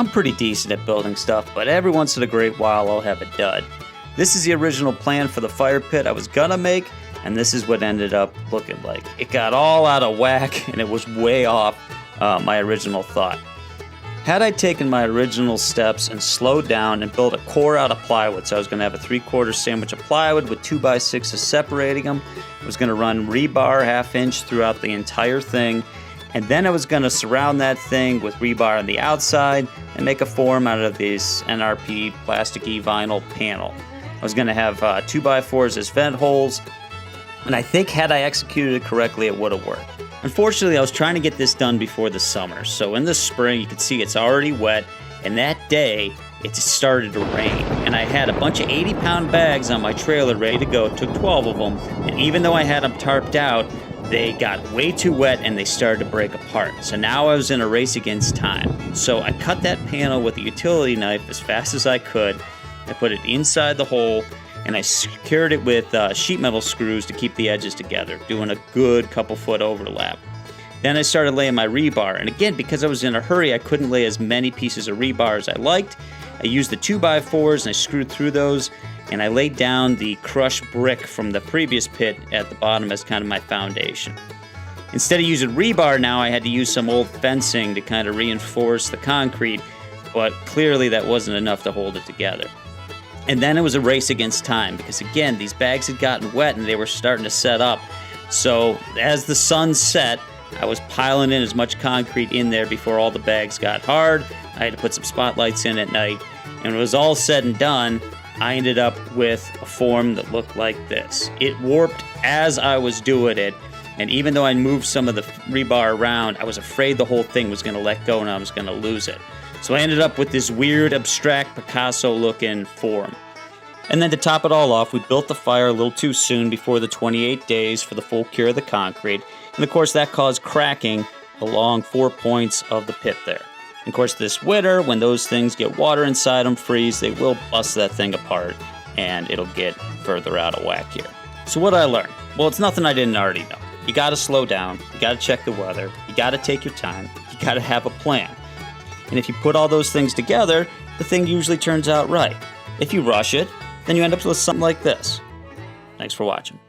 I'm pretty decent at building stuff, but every once in a great while I'll have a dud. This is the original plan for the fire pit I was gonna make, and this is what ended up looking like. It got all out of whack, and it was way off my original thought. Had I taken my original steps and slowed down and built a core out of plywood, so I was going to have a 3/4 sandwich of plywood with 2x6s separating them. I was going to run rebar 1/2 inch throughout the entire thing, and then I was going to surround that thing with rebar on the outside and make a form out of this NRP plasticky vinyl panel. I was going to have 2x4s as vent holes, and I think had I executed it correctly, it would have worked. Unfortunately, I was trying to get this done before the summer, so in the spring you can see it's already wet, and that day it started to rain, and I had a bunch of 80-pound bags on my trailer ready to go. It took 12 of them, and even though I had them tarped out, they got way too wet and they started to break apart. So now I was in a race against time. So I cut that panel with a utility knife as fast as I could. I put it inside the hole, and I secured it with sheet metal screws to keep the edges together, doing a good couple foot overlap. Then I started laying my rebar, and again, because I was in a hurry, I couldn't lay as many pieces of rebar as I liked. I used the 2x4s and I screwed through those, and I laid down the crushed brick from the previous pit at the bottom as kind of my foundation. Instead of using rebar now, I had to use some old fencing to kind of reinforce the concrete, but clearly that wasn't enough to hold it together. And then it was a race against time because, again, these bags had gotten wet and they were starting to set up. So as the sun set, I was piling in as much concrete in there before all the bags got hard. I had to put some spotlights in at night. And when it was all said and done, I ended up with a form that looked like this. It warped as I was doing it. And even though I moved some of the rebar around, I was afraid the whole thing was going to let go and I was going to lose it. So I ended up with this weird, abstract Picasso-looking form. And then to top it all off, we built the fire a little too soon before the 28 days for the full cure of the concrete. And of course, that caused cracking along 4 points of the pit there. And of course, this winter, when those things get water inside them, freeze, they will bust that thing apart, and it'll get further out of whack here. So what did I learn? Well, it's nothing I didn't already know. You gotta slow down, you gotta check the weather, you gotta take your time, you gotta have a plan. And if you put all those things together, the thing usually turns out right. If you rush it, then you end up with something like this. Thanks for watching.